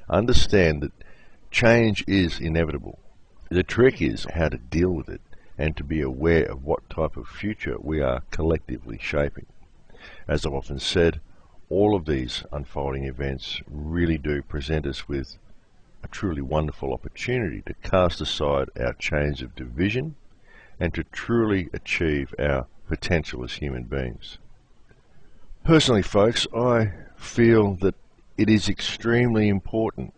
understand that change is inevitable. The trick is how to deal with it and to be aware of what type of future we are collectively shaping. As I've often said, all of these unfolding events really do present us with a truly wonderful opportunity to cast aside our chains of division and to truly achieve our potential as human beings. Personally, folks, I feel that it is extremely important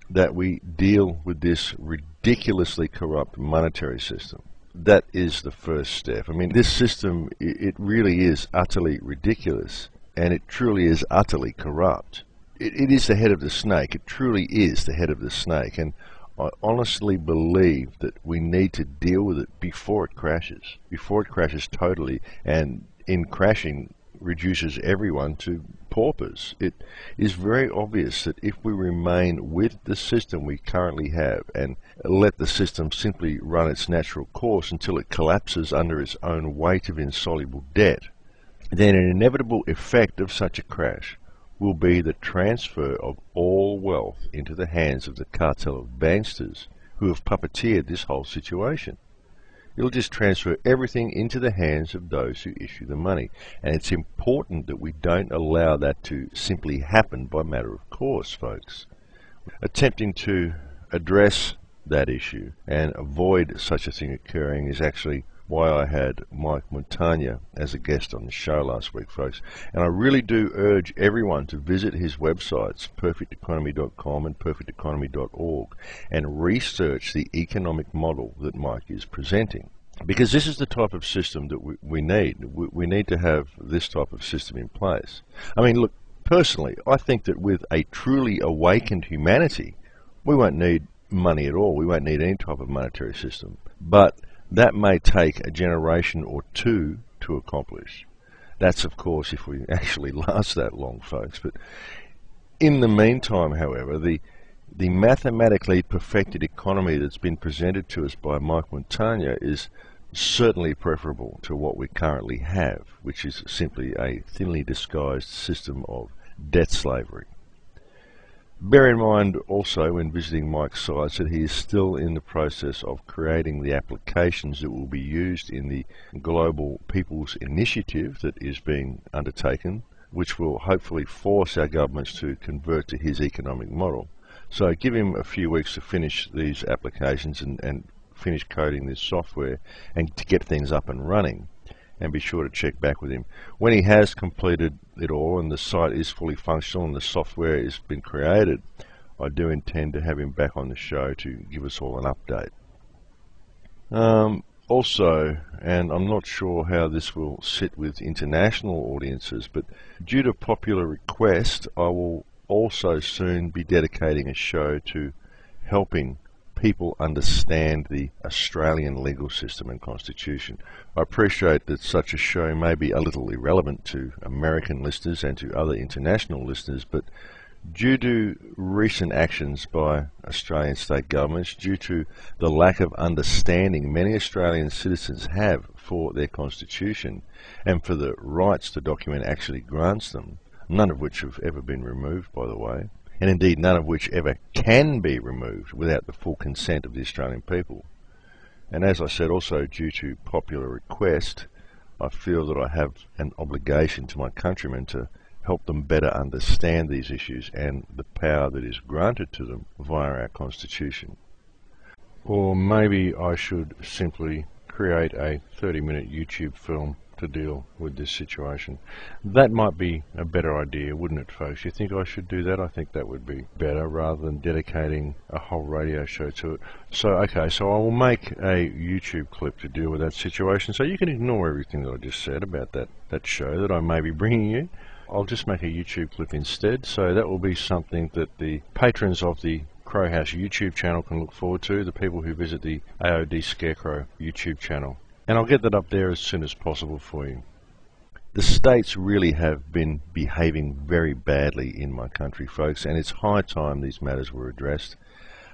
that we deal with this ridiculously corrupt monetary system. That is the first step. I mean, this system, it really is utterly ridiculous, and it truly is utterly corrupt. It is the head of the snake. It truly is the head of the snake, and I honestly believe that we need to deal with it before it crashes totally, and in crashing reduces everyone to paupers. It is very obvious that if we remain with the system we currently have and let the system simply run its natural course until it collapses under its own weight of insoluble debt, then an inevitable effect of such a crash will be the transfer of all wealth into the hands of the cartel of banksters who have puppeteered this whole situation. It'll just transfer everything into the hands of those who issue the money. And it's important that we don't allow that to simply happen by matter of course, folks. Attempting to address that issue and avoid such a thing occurring is actually why I had Mike Montagna as a guest on the show last week, folks. And I really do urge everyone to visit his websites, perfecteconomy.com and perfecteconomy.org, and research the economic model that Mike is presenting. Because this is the type of system that we need. We need to have this type of system in place. I mean, look, personally, I think that with a truly awakened humanity, we won't need money at all. We won't need any type of monetary system. But that may take a generation or two to accomplish. That's, of course, if we actually last that long, folks. But in the meantime, however, the mathematically perfected economy that's been presented to us by Mike Montagna is certainly preferable to what we currently have, which is simply a thinly disguised system of debt slavery. Bear in mind also when visiting Mike's sites that he is still in the process of creating the applications that will be used in the Global People's Initiative that is being undertaken, which will hopefully force our governments to convert to his economic model. So give him a few weeks to finish these applications and finish coding this software and to get things up and running. And be sure to check back with him. When he has completed it all and the site is fully functional and the software has been created, I do intend to have him back on the show to give us all an update. Also, and I'm not sure how this will sit with international audiences, but due to popular request, I will also soon be dedicating a show to helping people understand the Australian legal system and constitution. I appreciate that such a show may be a little irrelevant to American listeners and to other international listeners, but due to recent actions by Australian state governments, due to the lack of understanding many Australian citizens have for their constitution and for the rights the document actually grants them, none of which have ever been removed, by the way, and indeed none of which ever can be removed without the full consent of the Australian people. And as I said, also due to popular request, I feel that I have an obligation to my countrymen to help them better understand these issues and the power that is granted to them via our Constitution. Or maybe I should simply create a 30-minute YouTube film to deal with this situation. That might be a better idea, wouldn't it, folks? You think I should do that? I think that would be better rather than dedicating a whole radio show to it. So, okay, so I will make a YouTube clip to deal with that situation. So you can ignore everything that I just said about that show that I may be bringing you. I'll just make a YouTube clip instead. So that will be something that the patrons of the Crow House YouTube channel can look forward to, the people who visit the AOD Scarecrow YouTube channel. And I'll get that up there as soon as possible for you. The states really have been behaving very badly in my country, folks, and it's high time these matters were addressed.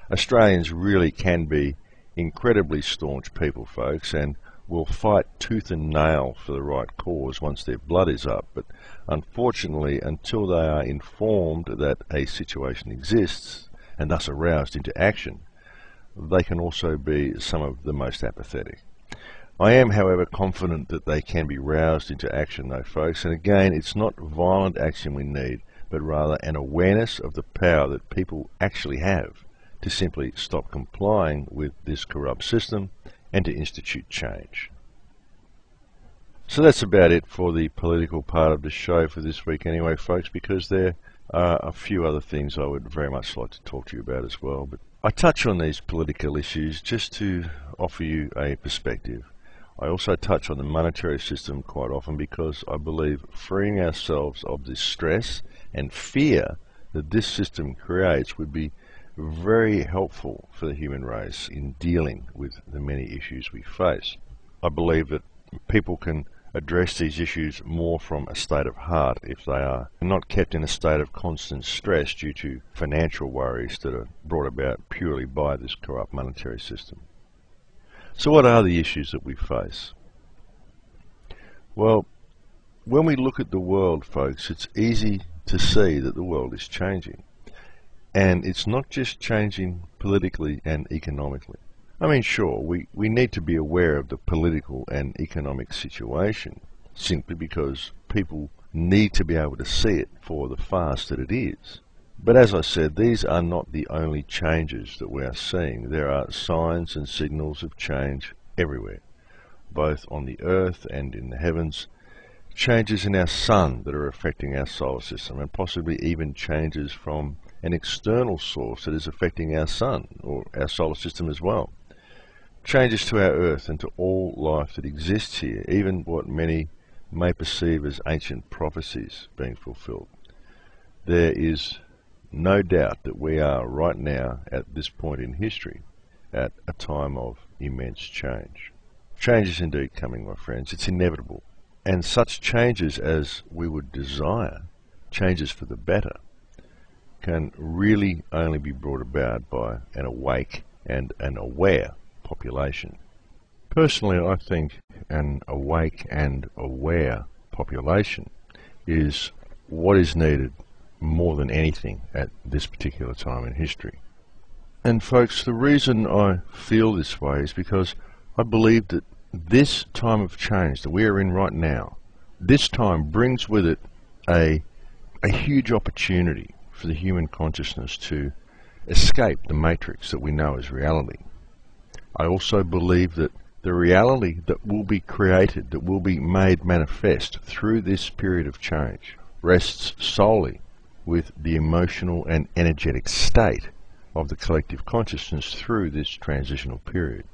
Australians really can be incredibly staunch people, folks, and will fight tooth and nail for the right cause once their blood is up. But unfortunately, until they are informed that a situation exists, and thus aroused into action, they can also be some of the most apathetic. I am, however, confident that they can be roused into action, though, folks, and again, it's not violent action we need, but rather an awareness of the power that people actually have to simply stop complying with this corrupt system and to institute change. So that's about it for the political part of the show for this week anyway, folks, because there are a few other things I would very much like to talk to you about as well. But I touch on these political issues just to offer you a perspective. I also touch on the monetary system quite often because I believe freeing ourselves of this stress and fear that this system creates would be very helpful for the human race in dealing with the many issues we face. I believe that people can address these issues more from a state of heart if they are not kept in a state of constant stress due to financial worries that are brought about purely by this corrupt monetary system. So what are the issues that we face? Well, when we look at the world, folks, it's easy to see that the world is changing. And it's not just changing politically and economically. I mean, sure, we need to be aware of the political and economic situation, simply because people need to be able to see it for the farce that it is. But as I said, these are not the only changes that we are seeing. There are signs and signals of change everywhere, both on the earth and in the heavens. Changes in our sun that are affecting our solar system, and possibly even changes from an external source that is affecting our sun or our solar system as well. Changes to our earth and to all life that exists here, even what many may perceive as ancient prophecies being fulfilled. There is no doubt that we are right now at this point in history at a time of immense change. Change is indeed coming, my friends. It's inevitable. And such changes as we would desire, changes for the better, can really only be brought about by an awake and an aware population. Personally, I think an awake and aware population is what is needed more than anything at this particular time in history. And folks, the reason I feel this way is because I believe that this time of change that we are in right now, this time brings with it a huge opportunity for the human consciousness to escape the matrix that we know as reality. I also believe that the reality that will be created, that will be made manifest through this period of change, rests solely with the emotional and energetic state of the collective consciousness through this transitional period.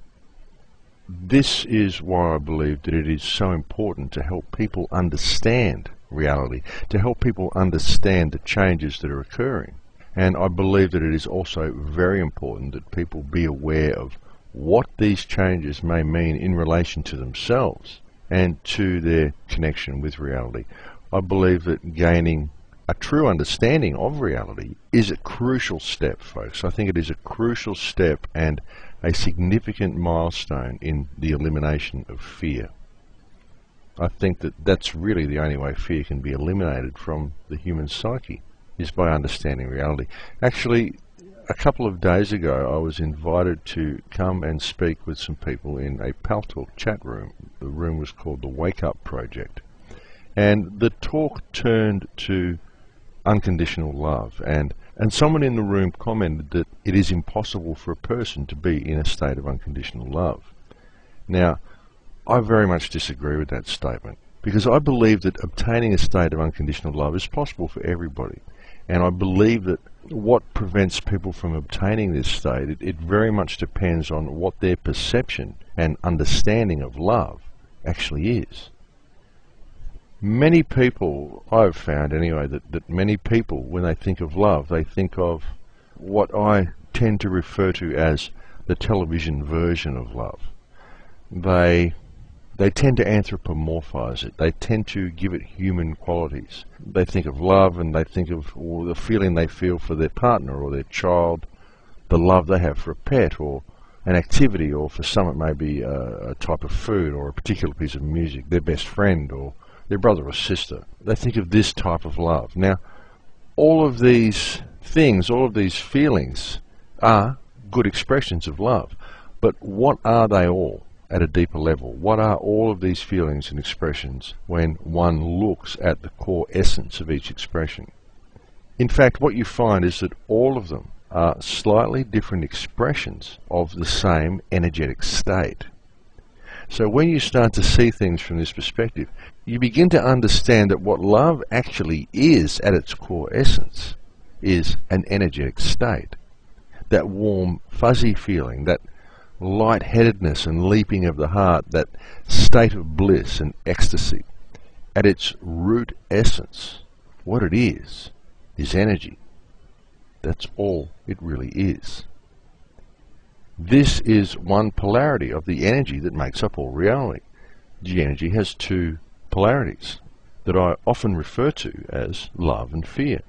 This is why I believe that it is so important to help people understand reality, to help people understand the changes that are occurring. And I believe that it is also very important that people be aware of what these changes may mean in relation to themselves and to their connection with reality. I believe that gaining a true understanding of reality is a crucial step, folks. I think it is a crucial step and a significant milestone in the elimination of fear. I think that that's really the only way fear can be eliminated from the human psyche, is by understanding reality. Actually, a couple of days ago I was invited to come and speak with some people in a Pal Talk chat room. The room was called the Wake Up Project. And the talk turned to unconditional love, and someone in the room commented that it is impossible for a person to be in a state of unconditional love. Now, I very much disagree with that statement, because I believe that obtaining a state of unconditional love is possible for everybody, and I believe that what prevents people from obtaining this state, it very much depends on what their perception and understanding of love actually is. Many people, I've found anyway, that many people, when they think of love, they think of what I tend to refer to as the television version of love. They tend to anthropomorphize it. They tend to give it human qualities. They think of love and they think of the feeling they feel for their partner or their child, the love they have for a pet or an activity, or for some it may be a type of food or a particular piece of music, their best friend or their brother or sister. They think of this type of love. Now, all of these things, all of these feelings are good expressions of love. But what are they all at a deeper level? What are all of these feelings and expressions when one looks at the core essence of each expression? In fact, what you find is that all of them are slightly different expressions of the same energetic state. So when you start to see things from this perspective, you begin to understand that what love actually is at its core essence is an energetic state. That warm, fuzzy feeling, that lightheadedness and leaping of the heart, that state of bliss and ecstasy. At its root essence, what it is energy. That's all it really is. This is one polarity of the energy that makes up all reality. The energy has two polarities that I often refer to as love and fear.